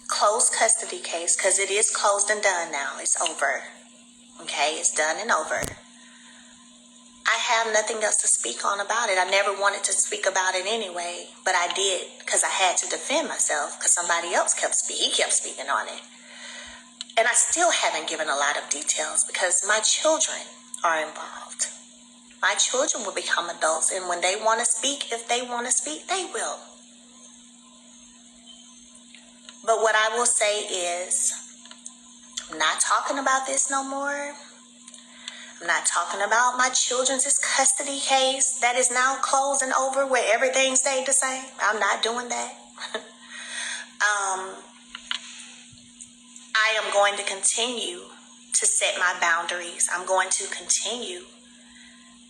closed custody case, because it is closed and done now. It's over. Okay, it's done and over. I have nothing else to speak on about it. I never wanted to speak about it anyway, but I did because I had to defend myself because somebody else kept speaking on it. And I still haven't given a lot of details because my children are involved. My children will become adults, and when they want to speak, if they want to speak, they will. But what I will say is, I'm not talking about this no more. I'm not talking about my children's custody case that is now closed and over where everything stayed the same. I'm not doing that. I am going to continue to set my boundaries. I'm going to continue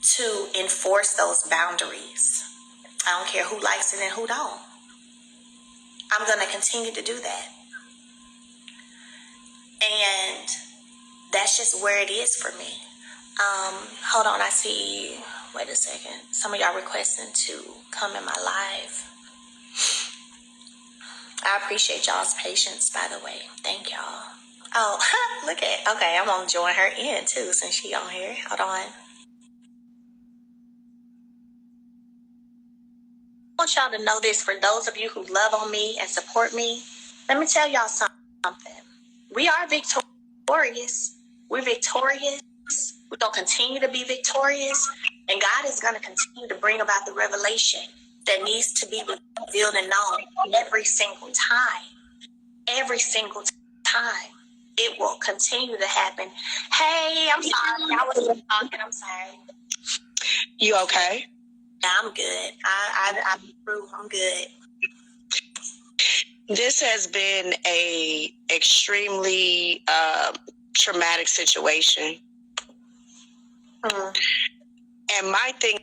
to enforce those boundaries. I don't care who likes it and who don't. I'm going to continue to do that. And that's just where it is for me. Hold on, I see, wait a second. Some of y'all requesting to come in my live. I appreciate y'all's patience, by the way. Thank y'all. Oh, look at, okay, I'm gonna join her in too since she on here. Hold on. I want y'all to know this, for those of you who love on me and support me. Let me tell y'all something. We are victorious. We're victorious. We're going to continue to be victorious. And God is going to continue to bring about the revelation that needs to be revealed and known every single time. Every single time. It will continue to happen. Hey, I'm sorry. I was talking. I'm sorry. You okay? Yeah, I'm good. I'm through. I'm good. This has been a extremely traumatic situation. And my thing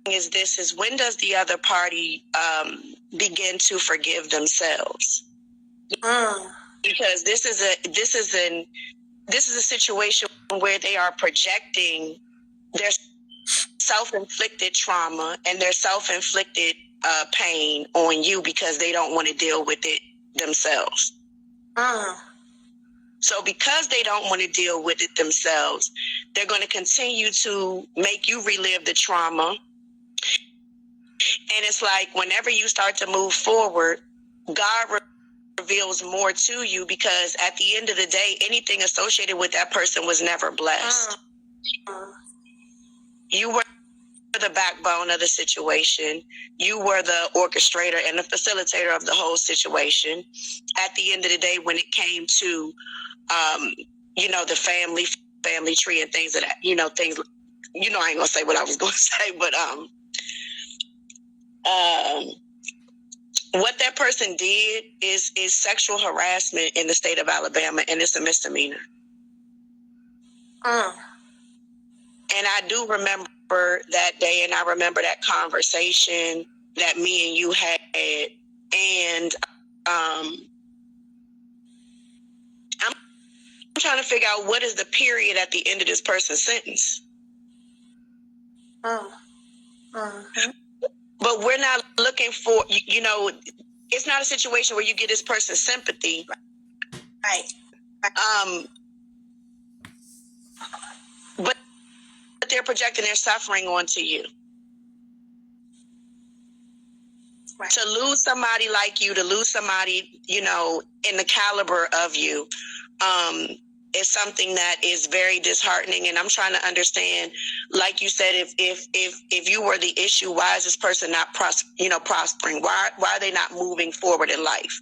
is this, is when does the other party begin to forgive themselves? Because this is a situation where they are projecting their self-inflicted trauma and their self-inflicted pain on you because they don't want to deal with it themselves. So because they don't want to deal with it themselves, they're going to continue to make you relive the trauma. And it's like whenever you start to move forward, God reveals more to you, because at the end of the day, anything associated with that person was never blessed. You were the backbone of the situation. You were the orchestrator and the facilitator of the whole situation. At the end of the day, when it came to the family tree and things of that, things, I ain't gonna say what I was gonna say, but what that person did is sexual harassment in the state of Alabama, and it's a misdemeanor. And I do remember that day, and I remember that conversation that me and you had, and I'm trying to figure out what is the period at the end of this person's sentence. But we're not looking for, it's not a situation where you get this person's sympathy. Right. But they're projecting their suffering onto you. Right. To lose somebody like you, to lose somebody, in the caliber of you, is something that is very disheartening. And I'm trying to understand, like you said, if you were the issue, why is this person not prospering? Why are they not moving forward in life?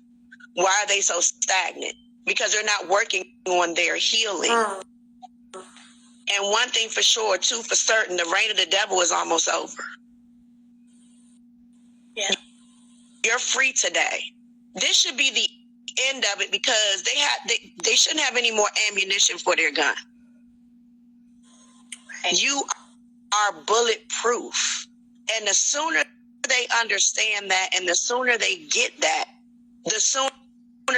Why are they so stagnant? Because they're not working on their healing. And one thing for sure, two for certain, the reign of the devil is almost over. Yeah. You're free today. This should be the end of it, because they shouldn't have any more ammunition for their gun. Right. You are bulletproof. And the sooner they understand that, and the sooner they get that, the sooner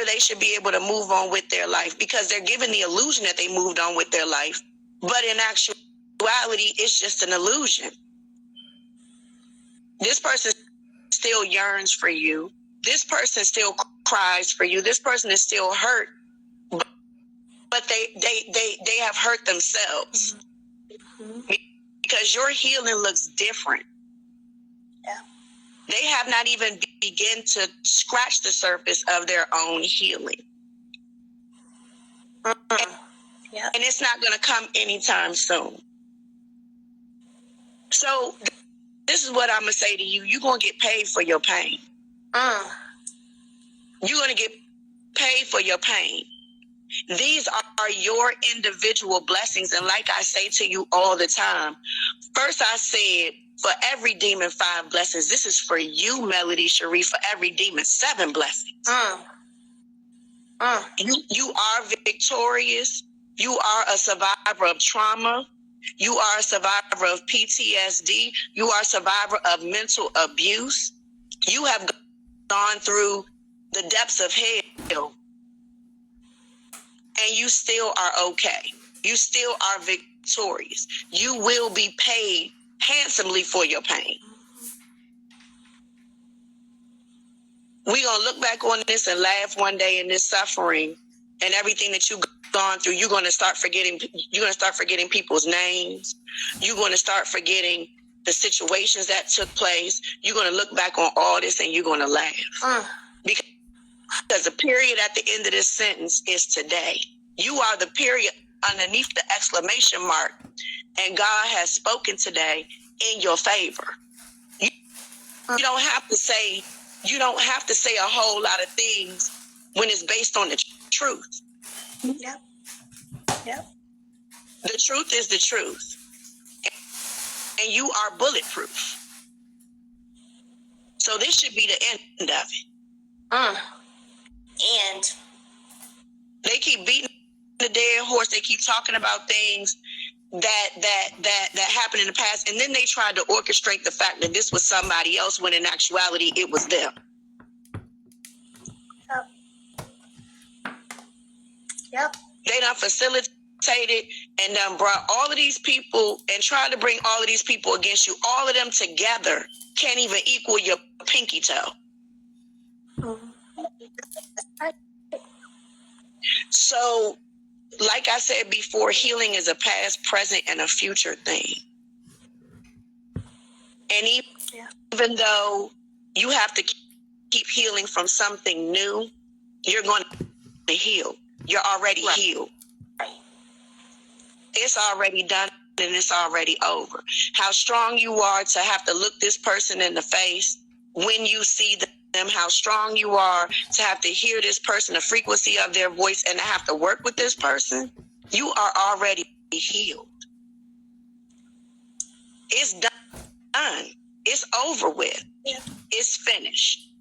they should be able to move on with their life, because they're given the illusion that they moved on with their life. But in actuality, it's just an illusion. This person still yearns for you. This person still cries for you. This person is still hurt, but they have hurt themselves. Mm-hmm. Because your healing looks different. Yeah. They have not even begun to scratch the surface of their own healing. Mm-hmm. And it's not going to come anytime soon. So this is what I'm going to say to you. You're going to get paid for your pain. You're going to get paid for your pain. These are your individual blessings. And like I say to you all the time, first I said, for every demon, 5 blessings. This is for you, Melody Cherie, for every demon, 7 blessings. You are victorious. You are a survivor of trauma. You are a survivor of PTSD. You are a survivor of mental abuse. You have gone through the depths of hell. And you still are okay. You still are victorious. You will be paid handsomely for your pain. We're going to look back on this and laugh one day in this suffering and everything that you've gone through. You're going to start forgetting people's names. You're going to start forgetting the situations that took place. You're going to look back on all this and you're going to laugh. Because the period at the end of this sentence is today. You are the period underneath the exclamation mark, and God has spoken today in your favor. You don't have to say a whole lot of things when it's based on the truth. Yep. The truth is the truth, and you are bulletproof. So this should be the end of it. And they keep beating the dead horse. They keep talking about things that happened in the past, and then they tried to orchestrate the fact that this was somebody else when in actuality it was them. Yep. They done facilitated and done brought all of these people and tried to bring all of these people against you. All of them together can't even equal your pinky toe. So, like I said before, healing is a past, present, and a future thing. And even though you have to keep healing from something new, you're going to heal. You're already healed. It's already done and it's already over. How strong you are to have to look this person in the face when you see them, how strong you are to have to hear this person, the frequency of their voice, and to have to work with this person, you are already healed. It's done. It's over with. Yeah. It's finished.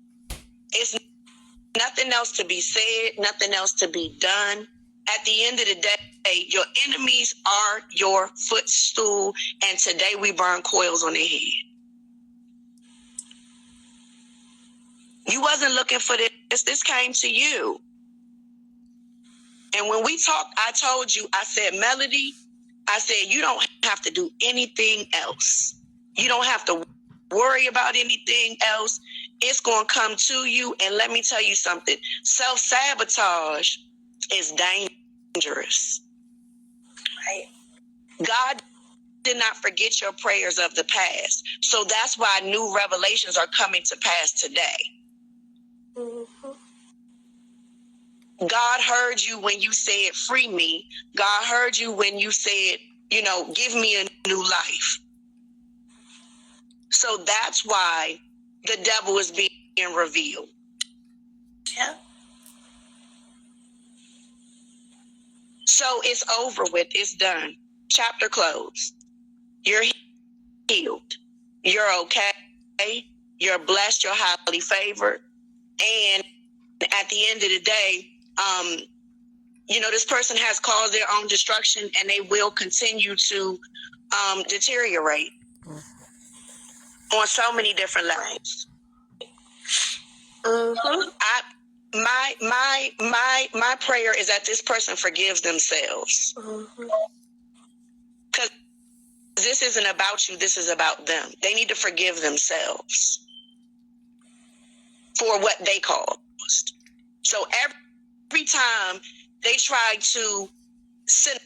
It's nothing else to be said, nothing else to be done. At the end of the day, your enemies are your footstool, and today we burn coils on their head. You wasn't looking for this. This came to you. And when we talked, I told you, I said, Melody, I said, you don't have to do anything else. You don't have to worry about anything else. It's going to come to you. And let me tell you something. Self-sabotage is dangerous. Right. God did not forget your prayers of the past. So that's why new revelations are coming to pass today. Mm-hmm. God heard you when you said, free me. God heard you when you said, give me a new life. So that's why the devil is being revealed. Yeah. So it's over with. It's done. Chapter closed. You're healed. You're okay. You're blessed. You're highly favored. And at the end of the day, this person has caused their own destruction, and they will continue to deteriorate on so many different levels. Mm-hmm. My prayer is that this person forgives themselves. Because this isn't about you, this is about them. They need to forgive themselves for what they caused. So every time they try to send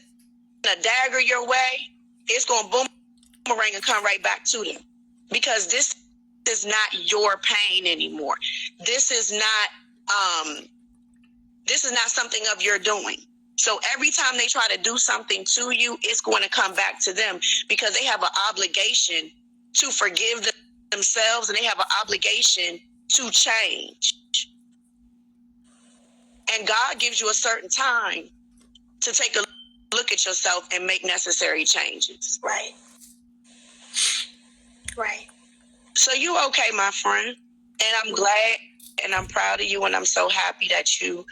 a dagger your way, it's going to boomerang and come right back to them, because this is not your pain anymore. This is not something of your doing. So every time they try to do something to you, it's going to come back to them, because they have an obligation to forgive themselves, and they have an obligation to change. And God gives you a certain time to take a look at yourself and make necessary changes. Right. Right. So you okay, my friend. And I'm glad and I'm proud of you, and I'm so happy that you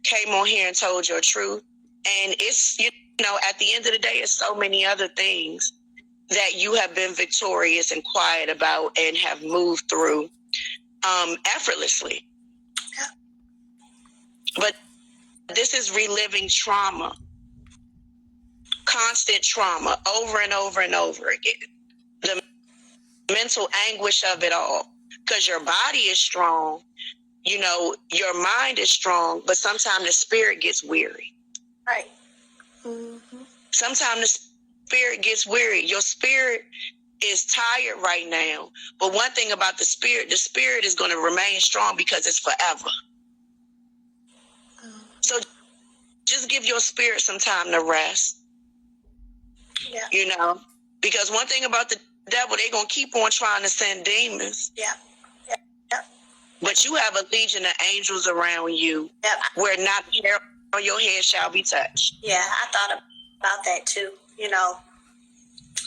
came on here and told your truth. And it's, at the end of the day, it's so many other things that you have been victorious and quiet about and have moved through effortlessly. Yeah. But this is reliving trauma, constant trauma, over and over and over again. The mental anguish of it all, because your body is strong, your mind is strong, but sometimes the spirit gets weary. Right. Mm-hmm. Sometimes the spirit gets weary. Your spirit is tired right now, but one thing about the spirit is going to remain strong because it's forever. So just give your spirit some time to rest. Yeah. Because one thing about the devil, they're going to keep on trying to send demons. Yeah. Yeah. Yeah. But you have a legion of angels around you, Yeah. where not a hair on your head shall be touched. Yeah, I thought about that too.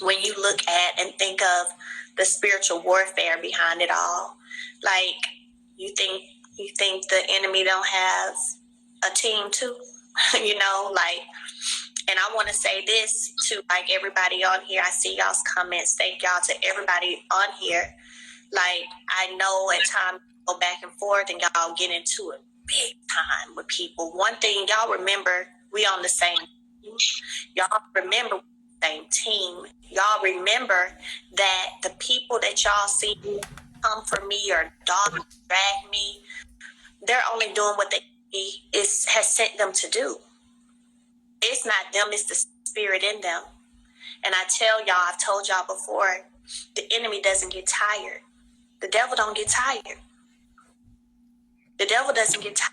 When you look at and think of the spiritual warfare behind it all, like you think the enemy don't have a team too, and I want to say this to like everybody on here. I see y'all's comments. Thank y'all to everybody on here. Like, I know at times go back and forth and y'all get into it big time with people. One thing y'all remember, we on the same team. Y'all remember the same team. Y'all remember that the people that y'all see come for me or dog drag me, they're only doing what has sent them to do. It's not them, it's the spirit in them. And I tell y'all, I've told y'all before, the enemy doesn't get tired. The devil don't get tired. The devil doesn't get tired.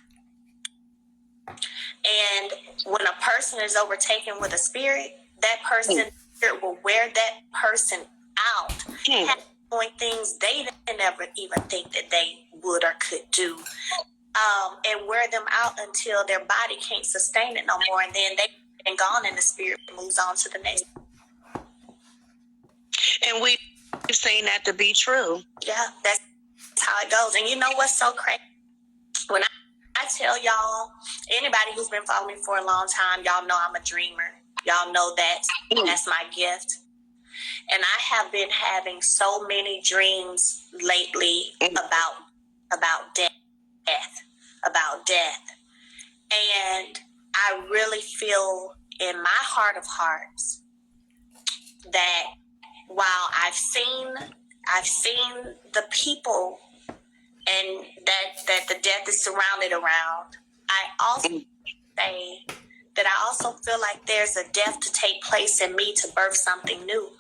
And when a person is overtaken with a spirit, that person spirit will wear that person out, doing things they didn't never even think that they would or could do, and wear them out until their body can't sustain it no more, and then they've gone, and the spirit moves on to the next. And we've seen that to be true. Yeah, that's how it goes. And you know what's so crazy? When I tell y'all, anybody who's been following me for a long time, y'all know I'm a dreamer. Y'all know that's my gift. And I have been having so many dreams lately about death. And I really feel in my heart of hearts that while I've seen the people and that the death is surrounded around, I also say that I also feel like there's a death to take place in me to birth something new.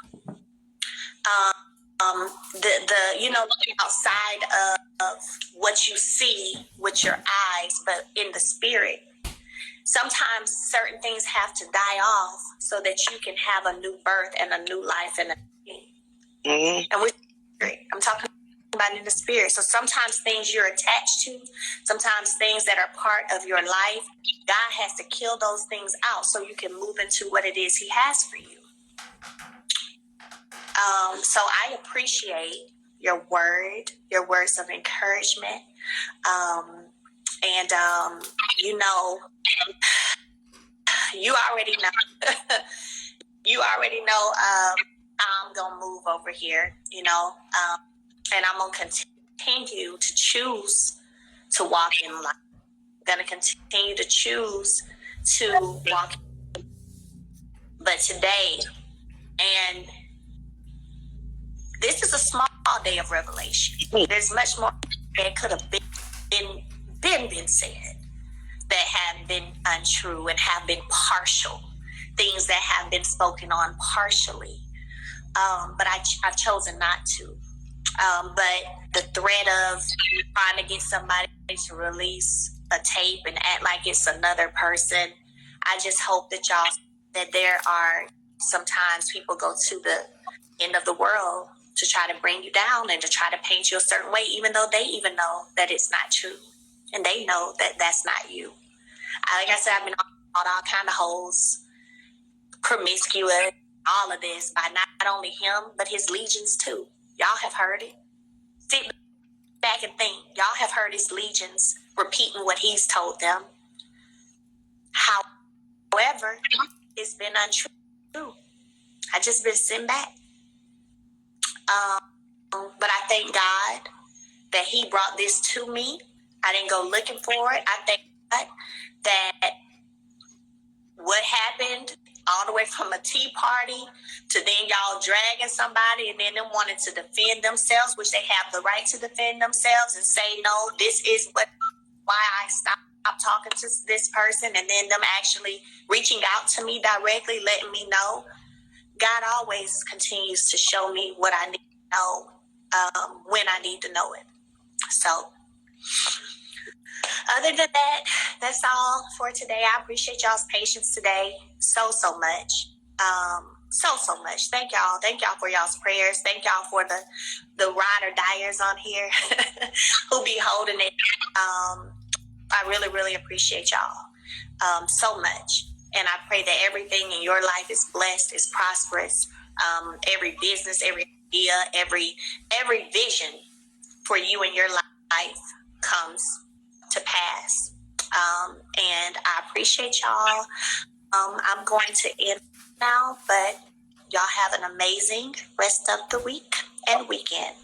Outside of what you see with your eyes, but in the spirit, sometimes certain things have to die off so that you can have a new birth and a new life and I'm talking about in the spirit. So sometimes things you're attached to, sometimes things that are part of your life, God has to kill those things out so you can move into what it is He has for you. So I appreciate your words of encouragement. You already know, how I'm going to move over here, and I'm going to continue to choose to walk in life. I'm going to continue to choose to walk. But today, and this is a small day of revelation. There's much more that could have been said. been untrue and have been partial, things that have been spoken on partially. But I've chosen not to. But the threat of trying to get somebody to release a tape and act like it's another person, I just hope that y'all, that there are sometimes people go to the end of the world to try to bring you down and to try to paint you a certain way, even though they even know that it's not true. And they know that that's not you. Like I said, I've been on all kind of hoes, promiscuous, all of this by not only him, but his legions too. Y'all have heard it. Sit back and think. Y'all have heard his legions repeating what he's told them. However, it's been untrue. I just been sitting back. But I thank God that he brought this to me. I didn't go looking for it. I thank God that what happened all the way from a tea party to then y'all dragging somebody and then them wanting to defend themselves, which they have the right to defend themselves and say, no, this is why I stopped talking to this person, and then them actually reaching out to me directly, letting me know. God always continues to show me what I need to know when I need to know it. So other than that, that's all for today. I appreciate y'all's patience today so much. So much. Thank y'all. Thank y'all for y'all's prayers. Thank y'all for the ride or diers on here who be holding it. I really appreciate y'all so much. And I pray that everything in your life is blessed, is prosperous. Every business, every idea, every vision for you in your life comes to pass. And I appreciate y'all. I'm going to end now, but y'all have an amazing rest of the week and weekend.